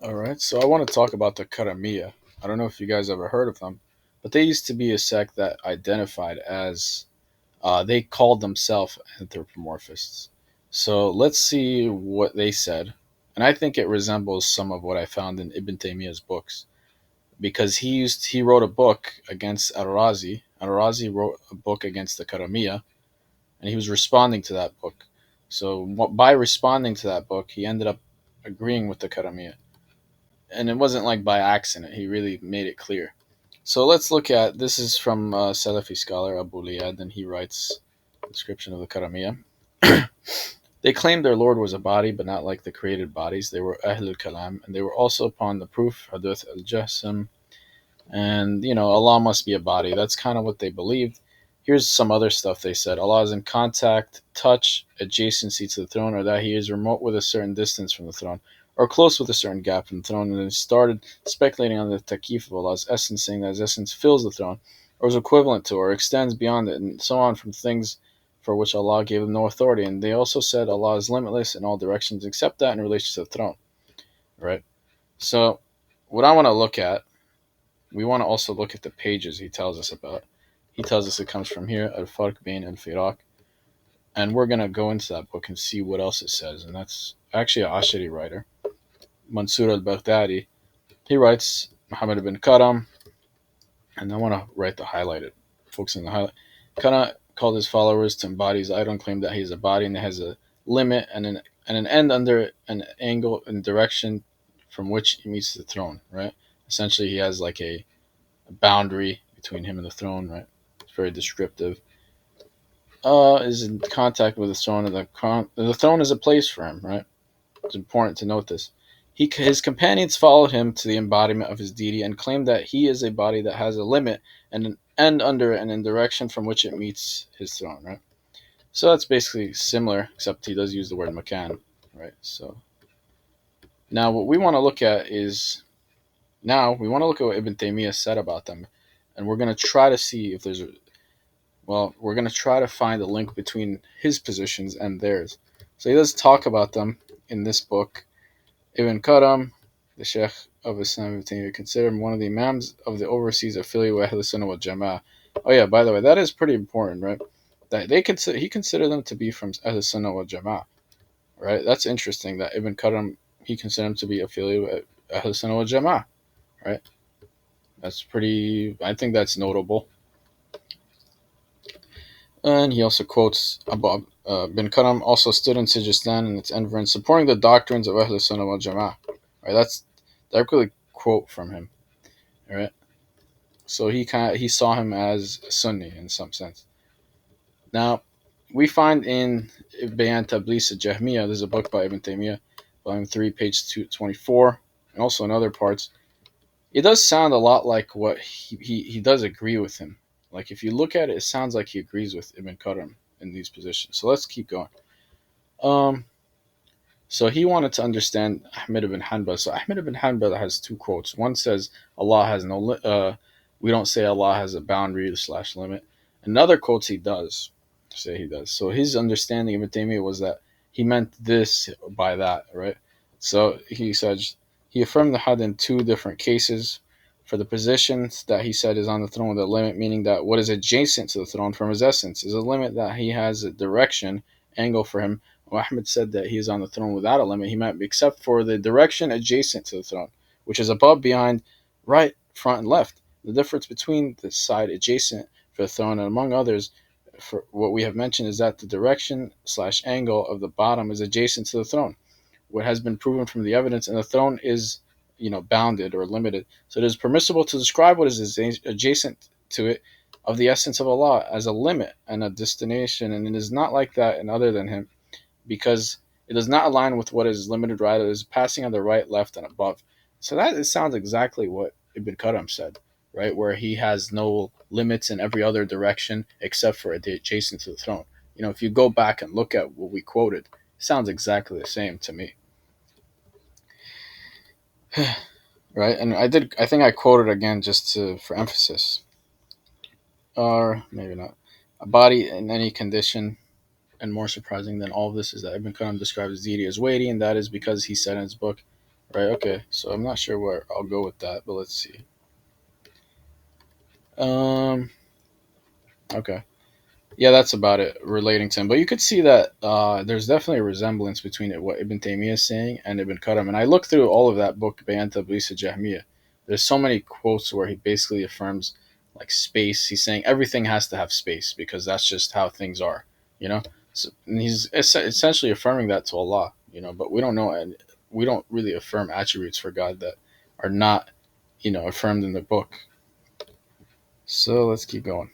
All right, so I want to talk about the Karamiya. I don't know if you guys ever heard of them, but they used to be a sect that identified as they called themselves anthropomorphists. So let's see what they said, and I think it resembles some of what I found in Ibn Taymiyyah's books because he wrote a book against Al-Razi. Al-Razi wrote a book against the Karamiya, and he was responding to that book. So by responding to that book, he ended up agreeing with the Karamiya, and it wasn't like by accident. He really made it clear. So let's look at this is from Salafi scholar Abu Liyad, and he writes a description of the Karamiya. They claimed their Lord was a body, but not like the created bodies. They were Ahlul Kalam, and they were also upon the proof Hadith al Jassim, and Allah must be a body. That's kind of what they believed. Here's some other stuff they said: Allah is in contact, touch, adjacency to the throne, or that He is remote with a certain distance from the throne, or close with a certain gap from the throne. And then started speculating on the takif of Allah's essence, saying that His essence fills the throne, or is equivalent to, or extends beyond it, and so on from things for which Allah gave them no authority. And they also said Allah is limitless in all directions, except that in relation to the throne. Right. So, what I want to look at, we want to also look at the pages he tells us about. He tells us it comes from here, Al Farq Bain al Firaq. And we're going to go into that book and see what else it says. And that's actually an Ashari writer, Mansur al Baghdadi. He writes Muhammad ibn Karam, and I want to write the highlighted, focusing on the highlight. Kana called his followers to embody his idol and claimed that he is a body and it has a limit and an end under an angle and direction from which he meets the throne, right? Essentially, he has like a boundary between him and the throne, right? It's very descriptive. Is in contact with the throne, and the throne is a place for him, right? It's important to note this. His companions followed him to the embodiment of his deity and claimed that he is a body that has a limit and an end under and in direction from which it meets his throne, right? So that's basically similar, except he does use the word makan, right? So now what we want to look at is we want to look at what Ibn Taymiyyah said about them, and we're going to try to see if we're going to try to find a link between his positions and theirs. So he does talk about them in this book. Ibn Karam, the Sheikh of Islam, Ibn Taymiyyah, considered him one of the Imams of the overseas affiliate with Ahl Sunnah wal Jama'ah. Oh yeah, by the way, that is pretty important, right? That he considered them to be from Ahl Sunnah wal Jama'ah, right? That's interesting that Ibn Karam, he considered him to be affiliated with Ahl Sunnah wal Jama'ah, right? I think that's notable. And he also quotes Abu bin Karam also stood in Sijistan and its environs, supporting the doctrines of Ahl Sunnah wal Jama'ah. Right, that's directly quote from him. All right, so he saw him as a Sunni in some sense. Now, we find in Bayan Tablis al-Jahmiyyah, there's a book by Ibn Taymiyyah, volume 3, page 224, and also in other parts. It does sound a lot like what he does agree with him. Like if you look at it, it sounds like he agrees with Ibn Qayyim in these positions. So let's keep going. Um, so he wanted to understand Ahmed ibn Hanbal. So Ahmed ibn Hanbal has two quotes. One says Allah has no. We don't say Allah has a boundary slash limit. Another quotes he does say he does. So his understanding of Ibn Taymiyyah was that he meant this by that, right? So he says he affirmed the had in two different cases. For the positions that he said is on the throne with a limit, meaning that what is adjacent to the throne from his essence is a limit that he has a direction angle for him. Ahmed said that he is on the throne without a limit. He meant except for the direction adjacent to the throne, which is above, behind, right, front, and left. The difference between the side adjacent for the throne and among others, for what we have mentioned, is that the direction slash angle of the bottom is adjacent to the throne. What has been proven from the evidence, and the throne is, bounded or limited. So it is permissible to describe what is adjacent to it of the essence of Allah as a limit and a destination, and it is not like that in other than Him, because it does not align with what is limited, rather it is passing on the right, left, and above. So that it sounds exactly what Ibn Qayyim said, right? Where he has no limits in every other direction except for adjacent to the throne. If you go back and look at what we quoted, it sounds exactly the same to me. Right? And I think I quoted again just for emphasis. Or maybe not. A body in any condition, and more surprising than all of this is that Ibn Qayyim describes deity as weighty, and that is because he said in his book, Right. Okay. So I'm not sure where I'll go with that, but let's see. Um. Okay. Yeah, that's about it relating to him. But you could see that there's definitely a resemblance between it, what Ibn Taymiyyah is saying and Ibn Qayyim. And I looked through all of that book, Bayan Tablisa Jahmiyyah. There's so many quotes where he basically affirms like space. He's saying everything has to have space because that's just how things are, you know. So, and he's essentially affirming that to Allah, you know. But we don't know, and we don't really affirm attributes for God that are not, affirmed in the book. So let's keep going.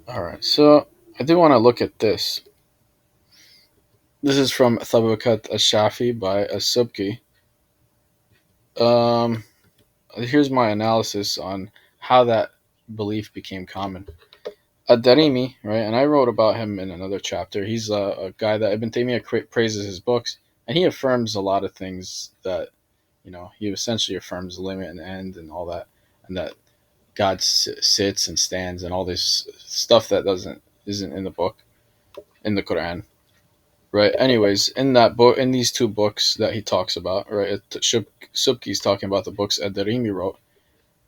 All right. So I do want to look at this. This is from Tabakat Ash-Shafi by As-Subki. Um, Here's my analysis on how that belief became common. Ad-Darimi, right, and I wrote about him in another chapter. He's a guy that Ibn Taymiyyah praises his books, and he affirms a lot of things that, he essentially affirms limit and end and all that, and that God sits and stands and all this stuff that isn't in the book, in the Quran. Right. Anyways, in that book, in these two books that he talks about, right, Subki's talking about the books Ad-Darimi wrote,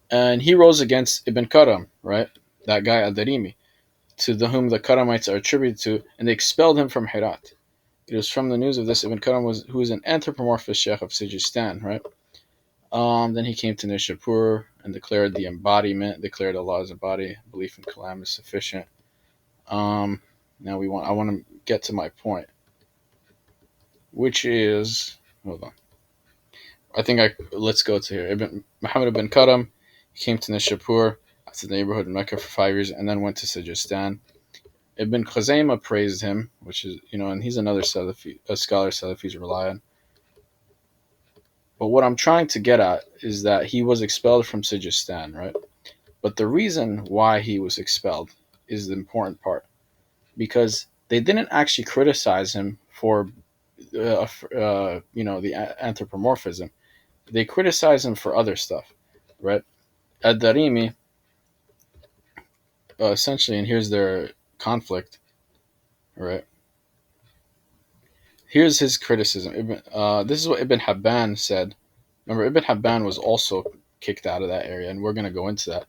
and he rose against Ibn Karam, right, that guy Ad-Darimi, to the whom the Karamites are attributed to, and they expelled him from Herat. It was from the news of this Ibn Karam who was an anthropomorphist sheikh of Sijistan, right? Then he came to Nishapur and declared the embodiment, declared Allah as a body, belief in Kalam is sufficient. Now I want to get to my point, which is, hold on. Let's go to here. Muhammad ibn Karam came to Nishapur after the neighborhood in Mecca for 5 years and then went to Sajistan. Ibn Khuzaymah praised him, which is, and he's another Salafi, a scholar Salafis rely on. But what I'm trying to get at is that he was expelled from Sajistan, right? But the reason why he was expelled is the important part because they didn't actually criticize him for, the anthropomorphism. They criticize him for other stuff, right? Ad-Darimi, essentially, and here's their conflict, right? Here's his criticism. This is what Ibn Habban said. Remember, Ibn Habban was also kicked out of that area, and we're going to go into that.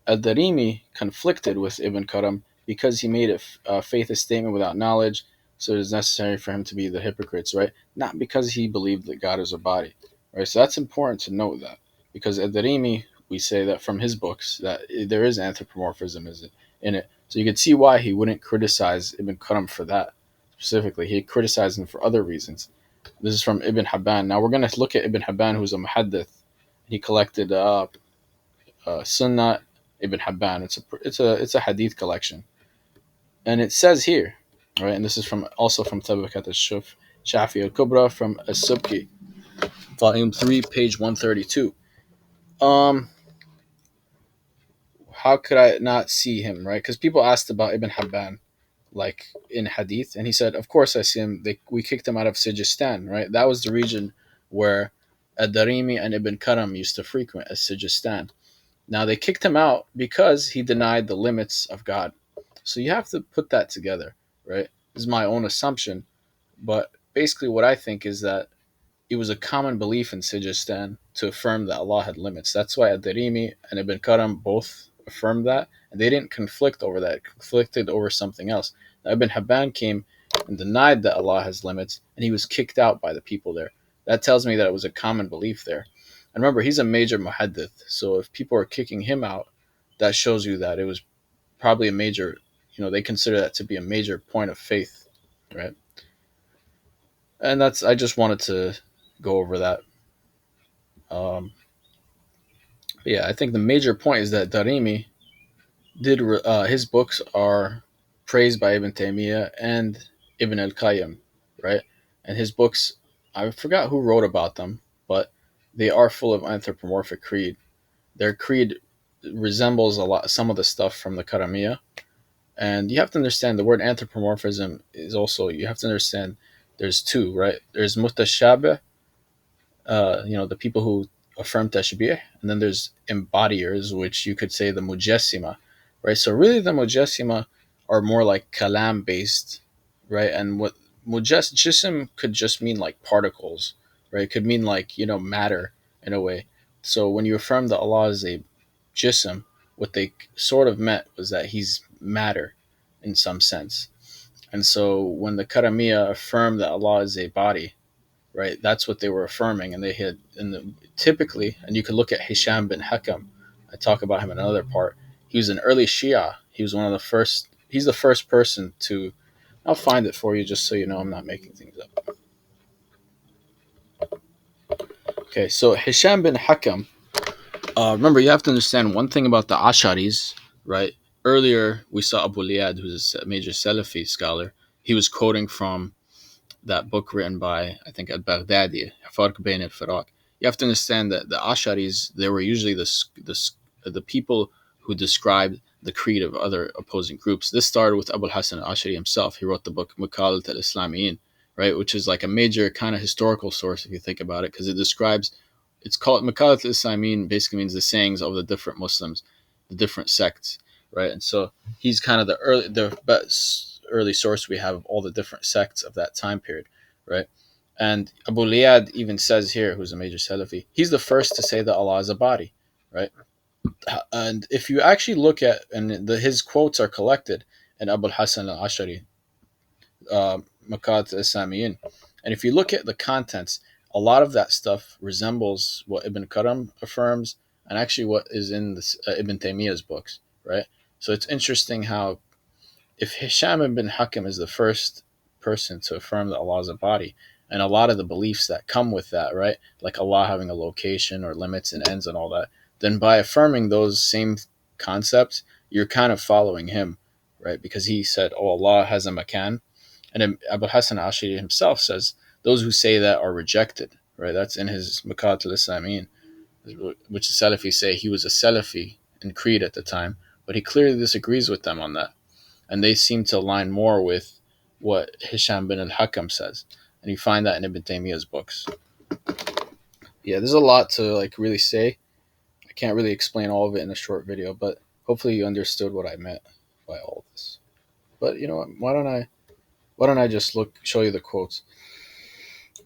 Ad-Darimi conflicted with Ibn Karam because he made a faith statement without knowledge, so it is necessary for him to be the hypocrites, right? Not because he believed that God is a body, right? So that's important to note that because Ad-Darimi, we say that from his books that there is anthropomorphism in it, so you could see why he wouldn't criticize Ibn Karam for that specifically. He criticized him for other reasons. This is from Ibn Habban. Now we're going to look at Ibn Habban, who's a muhaddith. He collected Sunnah Ibn Habban. It's a hadith collection, and it says here, right? And this is from Tabakat al-Shuf Shafi al-Kubra from As-Subki, volume 3, page 132. Um, how could I not see him, right? Because people asked about Ibn Habban, like in hadith, and he said, "Of course I see him. We kicked him out of Sijistan, right? That was the region where Ad-Darimi and Ibn Karam used to frequent, as Sijistan. Now they kicked him out because he denied the limits of God. So you have to put that together, right? This is my own assumption, but basically what I think is that it was a common belief in Sijistan to affirm that Allah had limits. That's why Ad-Darimi and Ibn Karam both affirmed that, and they didn't conflict over that. It conflicted over something else. Now, Ibn Habban came and denied that Allah has limits, and he was kicked out by the people there. That tells me that it was a common belief there. And remember, he's a major muhaddith, so if people are kicking him out, that shows you that it was probably a major, they consider that to be a major point of faith, right? And I just wanted to go over that. Um, yeah, I think the major point is that Darimi his books are praised by Ibn Taymiyyah and Ibn al-Qayyim, right? And his books, I forgot who wrote about them, but they are full of anthropomorphic creed. Their creed resembles a lot some of the stuff from the Karamiyya. And you have to understand the word anthropomorphism is also, you have to understand there's two, right? There's mutashabih, the people who affirm tashbih, and then there's embodiers, which you could say the Mujassimah, right? So really the Mujassimah are more like kalam based, right? And what jism could just mean like particles, right? It could mean like, matter in a way. So when you affirm that Allah is a jism, what they sort of meant was that he's matter in some sense. And so when the Karamiya affirmed that Allah is a body, right, that's what they were affirming. And they had, typically, and you could look at Hisham bin Hakam, I talk about him in another part. He was an early Shia. He was one of the first, he's the first person to, I'll find it for you just so you know I'm not making things up. Okay, so Hisham bin Hakam, remember, you have to understand one thing about the Asharis, right? Earlier, we saw Abu Liyad, who's a major Salafi scholar. He was quoting from that book written by, I think, al-Baghdadi, Farq Bain al-Firaq. You have to understand that the Asharis, they were usually the people who described the creed of other opposing groups. This started with Abu Hassan al-Ashari himself. He wrote the book Muqalat al-Islamiyin, right, which is like a major kind of historical source if you think about it, because it describes, it's called Muqalat al-Islamiyin, basically means the sayings of the different Muslims, the different sects, right? And so he's kind of the best early source we have of all the different sects of that time period, right? And Abu Liyad even says here, who's a major Salafi, he's the first to say that Allah is a body, right? And if you actually look at, and his quotes are collected in Abu Hassan al-Ashari, Makat al-Samiyin, and if you look at the contents, a lot of that stuff resembles what Ibn Karam affirms and actually what is in Ibn Taymiyyah's books, right? So it's interesting how if Hisham ibn Hakim is the first person to affirm that Allah is a body, and a lot of the beliefs that come with that, right, like Allah having a location or limits and ends and all that, then by affirming those same concepts, you're kind of following him, right? Because he said, "Oh, Allah has a makan," and Abu Hassan Ashari himself says those who say that are rejected, right? That's in his Makat al-Islamin, which the Salafis say he was a Salafi in creed at the time, but he clearly disagrees with them on that, and they seem to align more with what Hisham bin al-Hakam says, and you find that in Ibn Taymiyyah's books. Yeah, there's a lot to like really say. I can't really explain all of it in a short video, but hopefully you understood what I meant by all this. But you know what? Why don't I just show you the quotes?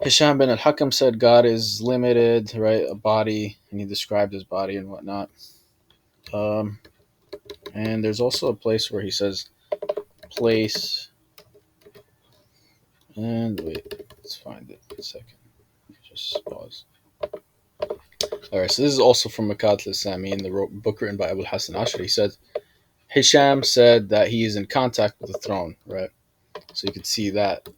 Hisham bin al-Hakam said God is limited, right? A body, and he described his body and whatnot. Um, and there's also a place where he says place. And wait, let's find it. A second. Just pause. All right, so this is also from Makat al-Sami in the book written by Abu Hassan Ashari. He said, Hisham said that he is in contact with the throne, right? So you could see that.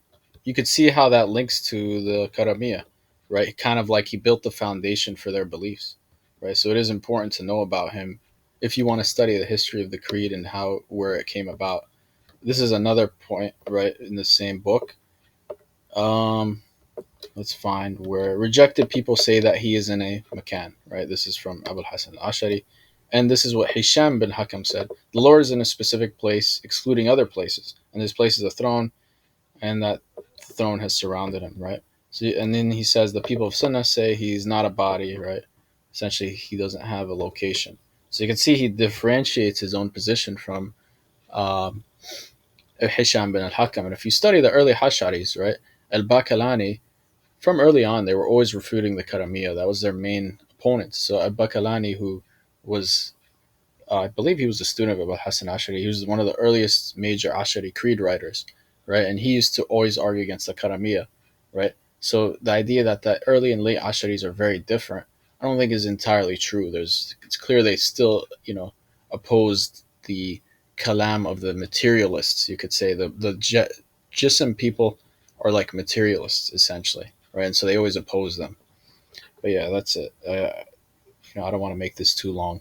You could see how that links to the Karamiya, right? Kind of like he built the foundation for their beliefs, right? So it is important to know about him if you want to study the history of the creed and where it came about. This is another point, right, in the same book. Let's find where rejected people say that he is in a makan, right? This is from Abu Hassan al-Ashari. And this is what Hisham bin Hakam said. The Lord is in a specific place, excluding other places. And this place is a throne, and that throne has surrounded him, right? So, and then he says the people of Sunnah say he's not a body, right? Essentially, he doesn't have a location. So you can see he differentiates his own position from um, Hisham bin al-Hakam. And if you study the early Hasharis, right, al-Bakalani, from early on, they were always refuting the Karamiya. That was their main opponent. So Al-Bakalani, who was, I believe he was a student of Abu Hassan Ashari. He was one of the earliest major Ashari creed writers, right? And he used to always argue against the Karamiya, right? So the idea that the early and late Asharis are very different, I don't think is entirely true. It's clear they still, opposed the kalam of the materialists. You could say the Jism people are like materialists essentially, right? And so they always oppose them. But yeah, that's it. I don't want to make this too long.